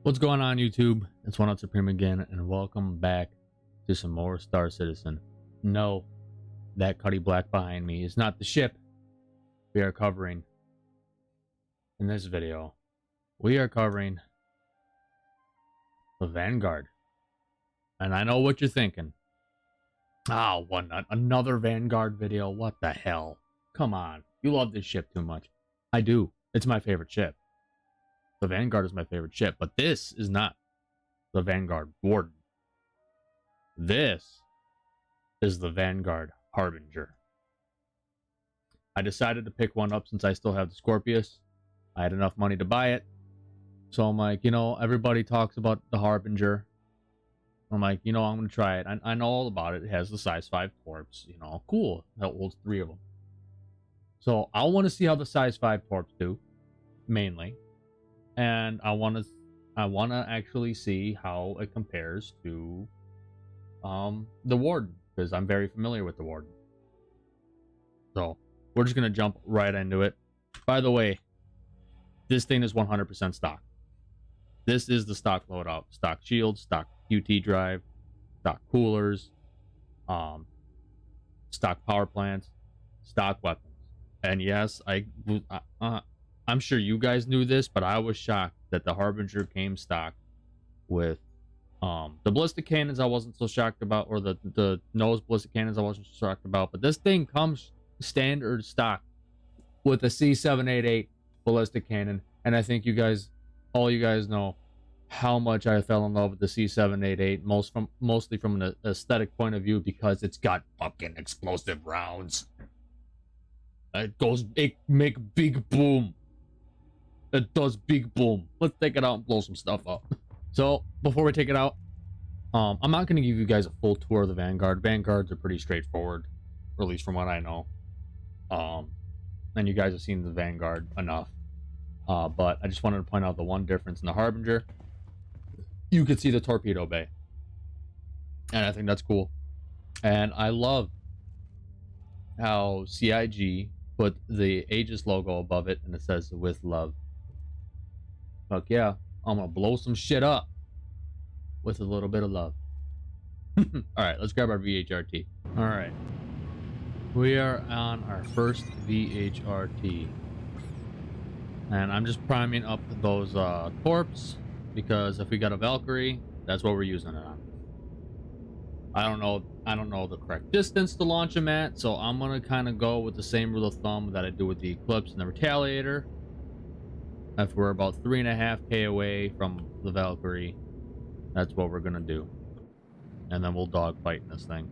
What's going on, YouTube? It's One Out Supreme again, and welcome back to some more Star Citizen. No, that Cuddy Black behind me is not the ship we are covering in this video. We are covering the Vanguard. And I know what you're thinking. Oh, what, another Vanguard video? What the hell? Come on. You love this ship too much. I do. It's my favorite ship. The Vanguard is my favorite ship, but this is not the Vanguard Warden. This is the Vanguard Harbinger. I decided to pick one up since I still have the Scorpius. I had enough money to buy it. So I'm like, everybody talks about the Harbinger. I'm like, I'm going to try it. I know all about it. It has the size 5 torps. Cool. That holds 3 of them. So I want to see how the size 5 torps do, mainly. And I want to actually see how it compares to the Warden, because I'm very familiar with the Warden. So we're just gonna jump right into it. By the way, this thing is 100% stock. This is the stock loadout: stock shield, stock QT drive, stock coolers, stock power plants, stock weapons. And yes, I'm sure you guys knew this, but I was shocked that the Harbinger came stock with the ballistic cannons. I wasn't so shocked about, or the nose ballistic cannons I wasn't so shocked about, but this thing comes standard stock with a C788 ballistic cannon. And I think all you guys know how much I fell in love with the C788, mostly from an aesthetic point of view, because it's got fucking explosive rounds. It make big boom. It does big boom. Let's take it out and blow some stuff up. So before we take it out, I'm not going to give you guys a full tour of the Vanguard. Vanguards are pretty straightforward, or at least from what I know. And you guys have seen the Vanguard enough. But I just wanted to point out the one difference in the Harbinger. You could see the torpedo bay, and I think that's cool. And I love how CIG put the Aegis logo above it, and it says "with love." Fuck yeah, I'm gonna blow some shit up with a little bit of love. Alright, let's grab our VHRT. Alright, we are on our first VHRT, and I'm just priming up those torps, because if we got a Valkyrie, that's what we're using it on. I don't know the correct distance to launch them at, so I'm gonna kind of go with the same rule of thumb that I do with the Eclipse and the Retaliator. If we're about 3.5K away from the Valkyrie, that's what we're gonna do, and then we'll dogfight in this thing.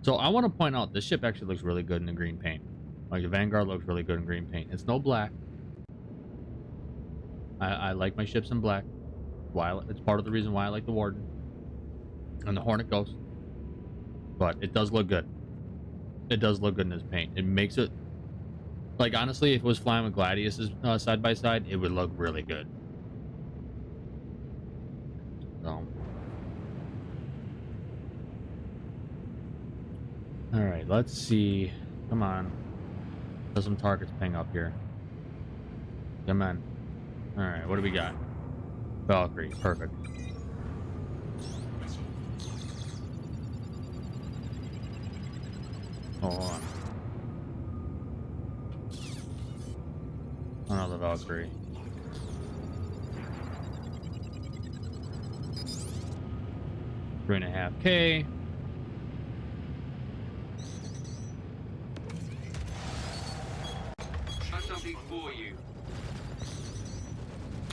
So I want to point out, this ship actually looks really good in the green paint. Like, the Vanguard looks really good in green paint. It's no black. I like my ships in black. It's part of the reason why I like the Warden and the Hornet Ghost. But it does look good. It does look good in this paint. It makes it, like, honestly, if it was flying with Gladiuses side by side, it would look really good. So, all right, let's see. Come on, there's some targets ping up here. Come on. All right, what do we got? Valkyrie, perfect. Hold on. Another Valkyrie. $3.5K.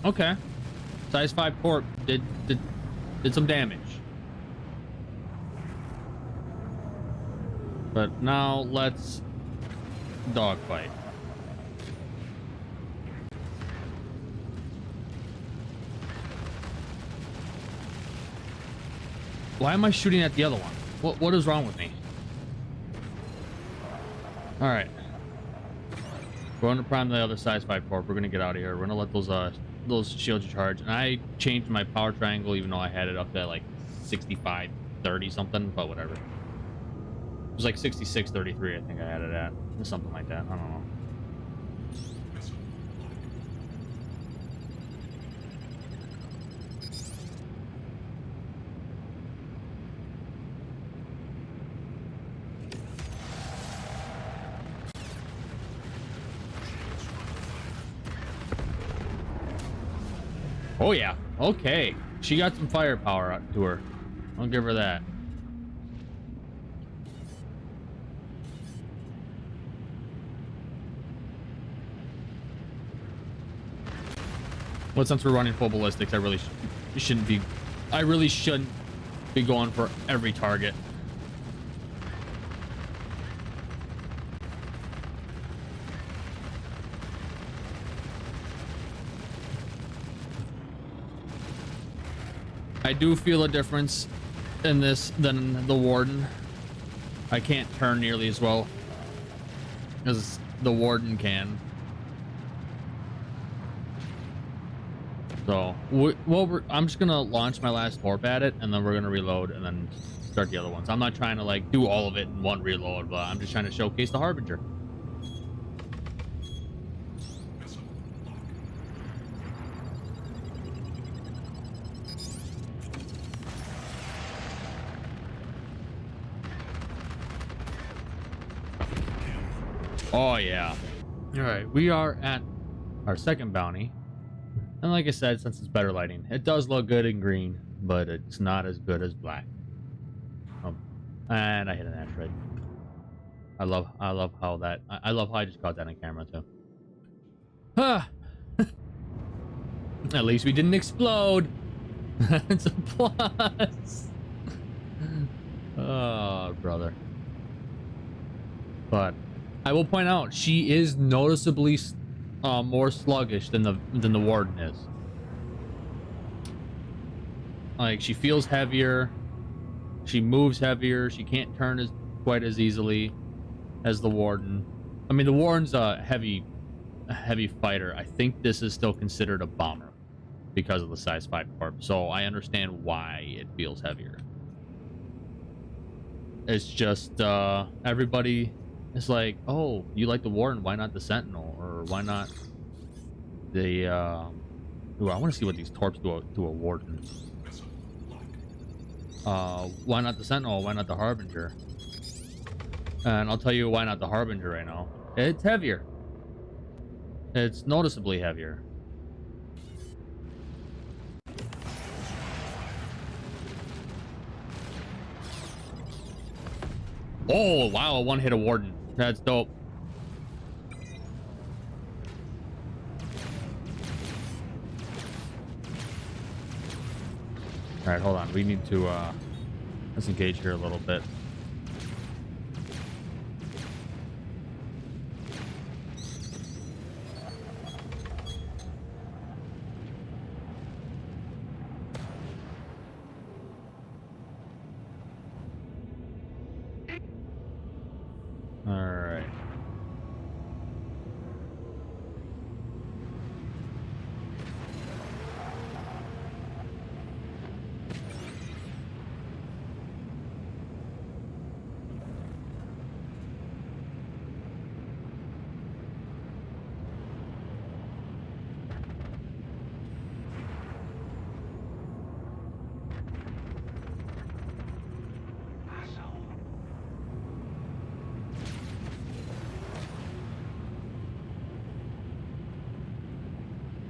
Okay. Size 5 torp did some damage. But now let's dogfight. Why am I shooting at the other one? What is wrong with me? All right. We're going to prime the other size 5 torp. We're going to get out of here. We're going to let those shields charge. And I changed my power triangle, even though I had it up to like 65, 30 something, but whatever. It was like 66, 33, I think I had it at. Or something like that. I don't know. Oh yeah, okay. She got some firepower out to her. I'll give her that. Well, since we're running full ballistics, I really shouldn't be going for every target. I do feel a difference in this than the Warden. I can't turn nearly as well as the Warden can. So, I'm just gonna launch my last torp at it, and then we're gonna reload, and then start the other ones. I'm not trying to like do all of it in one reload, but I'm just trying to showcase the Harbinger. Oh yeah. All right, we are at our second bounty. And like I said, since it's better lighting, it does look good in green, but it's not as good as black. And I hit an asteroid. I love how that, I love how I just caught that on camera too. Ah. At least we didn't explode. It's a plus. Oh, brother. But I will point out, she is noticeably more sluggish than the Warden is. Like, she feels heavier, she moves heavier, she can't turn quite as easily as the Warden. I mean, the Warden's a heavy fighter. I think this is still considered a bomber because of the size 5 corp, so I understand why it feels heavier. It's just everybody is like, oh, you like the Warden, why not the Sentinel, or why not the ooh, I want to see what these torps do to a Warden. Why not the Sentinel, why not the Harbinger? And I'll tell you why not the Harbinger right now. It's heavier. It's noticeably heavier. Oh wow, one hit a Warden. That's dope. All right, hold on. We need to let's engage here a little bit. All right.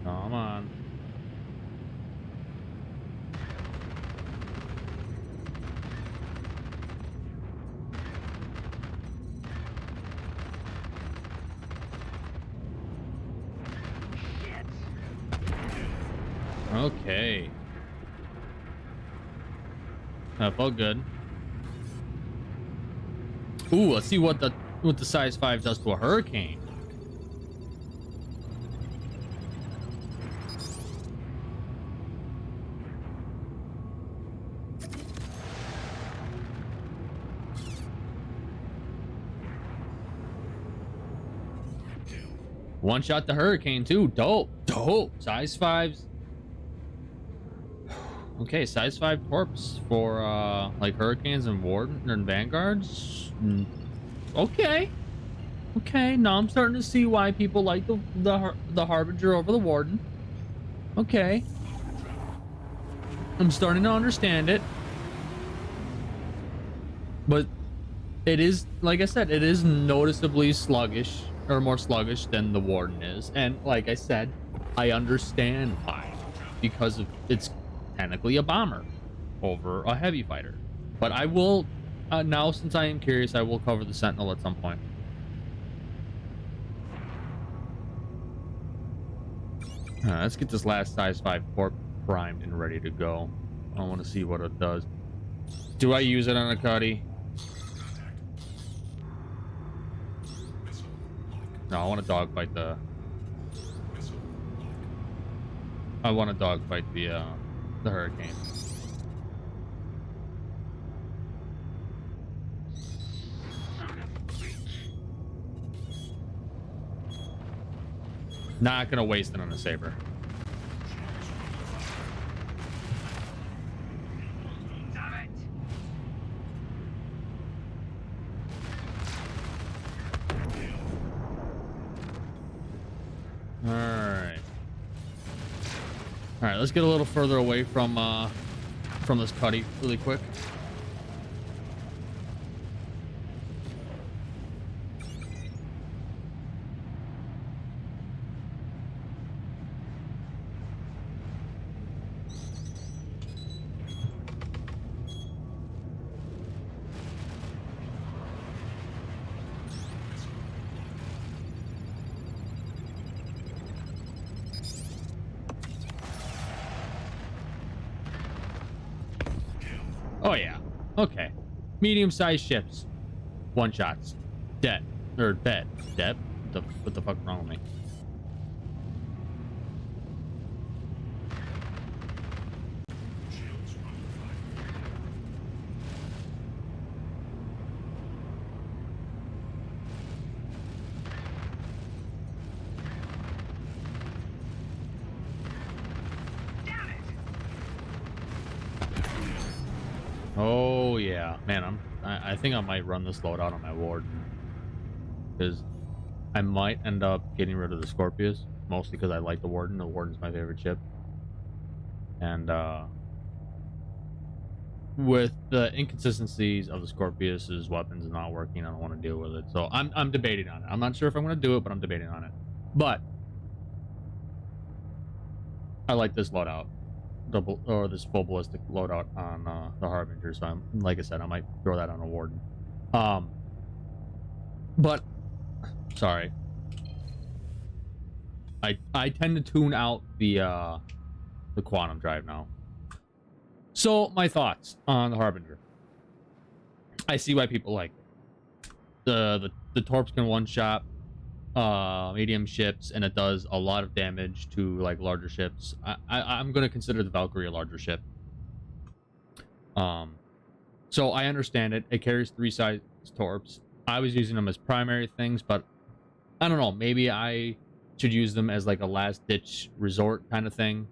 Come on. Okay. That felt good. Ooh, let's see what the size 5 does to a Hurricane. One shot the Hurricane too. Dope. Size 5s. Okay, size 5 torps for like Hurricanes and Warden and Vanguards. Okay. Now I'm starting to see why people like the Harbinger over the Warden. Okay. I'm starting to understand it. But it is, like I said, it is noticeably sluggish, or more sluggish than the Warden is. And like I said, I understand why. because of it's technically a bomber over a heavy fighter. But I will now, since I am curious, I will cover the Sentinel at some point. Let's get this last size 5 corp primed and ready to go. I want to see what it does. Do I use it on a Cuddy? No, I want to dogfight the. I want to dogfight the Hurricane. Not gonna waste it on a Saber. All right, let's get a little further away from this Cuddy really quick. Oh yeah. Okay. Medium-sized ships. One shots. Dead. Or dead. Dead? What the fuck wrong with me? Oh yeah, man, I think I might run this loadout on my ward, because I might end up getting rid of the Scorpius, mostly because I like the Warden. The Warden's my favorite ship, and with the inconsistencies of the Scorpius's weapons not working, I don't want to deal with it. So I'm debating on it. I'm not sure if I'm going to do it, but I'm debating on it. But I like this loadout. This full ballistic loadout on the Harbinger, so like I said, I might throw that on a Warden. But sorry, I tend to tune out the quantum drive now. So my thoughts on the Harbinger. I see why people like it. The torps can one shot medium ships, and it does a lot of damage to like larger ships. I'm gonna consider the Valkyrie a larger ship. So I understand it. It carries 3 size torps. I was using them as primary things, but I don't know, maybe I should use them as like a last ditch resort kind of thing.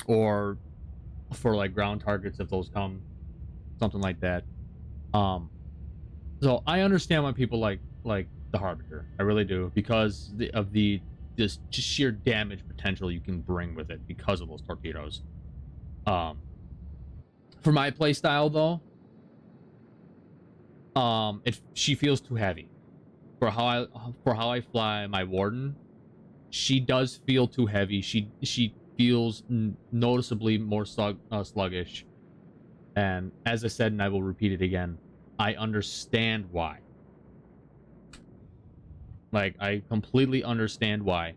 Or for like ground targets if those come, something like that. So I understand why people like the Harbinger. I really do, because of this just sheer damage potential you can bring with it because of those torpedoes. For my playstyle though, she feels too heavy for how I fly my Warden. She does feel too heavy. She feels noticeably more sluggish. And as I said, and I will repeat it again, I understand why. Like, I completely understand why.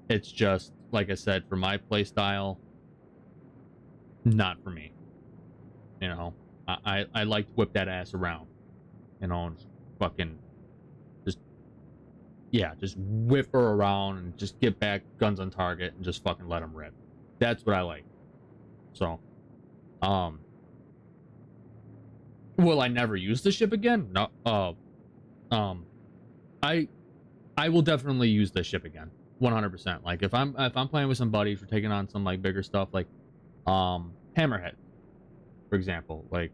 It's just, like I said, for my playstyle, not for me. You know, I like to whip that ass around. You know, and fucking just whip her around and just get back, guns on target, and just fucking let them rip. That's what I like. So, will I never use the ship again? No. I will definitely use this ship again, 100%. Like if I'm playing with some buddies, we're taking on some like bigger stuff, like Hammerhead, for example. Like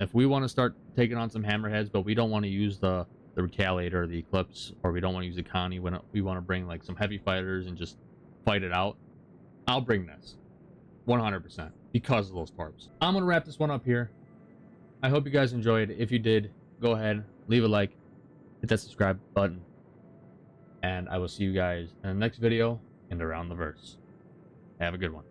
if we want to start taking on some Hammerheads, but we don't want to use the Retaliator or the Eclipse, or we don't want to use the Connie, when we want to bring like some heavy fighters and just fight it out, I'll bring this 100% because of those torps. I'm gonna wrap this one up here. I hope you guys enjoyed. If you did, go ahead, leave a like, hit that subscribe button, And I will see you guys in the next video and around the verse. Have a good one.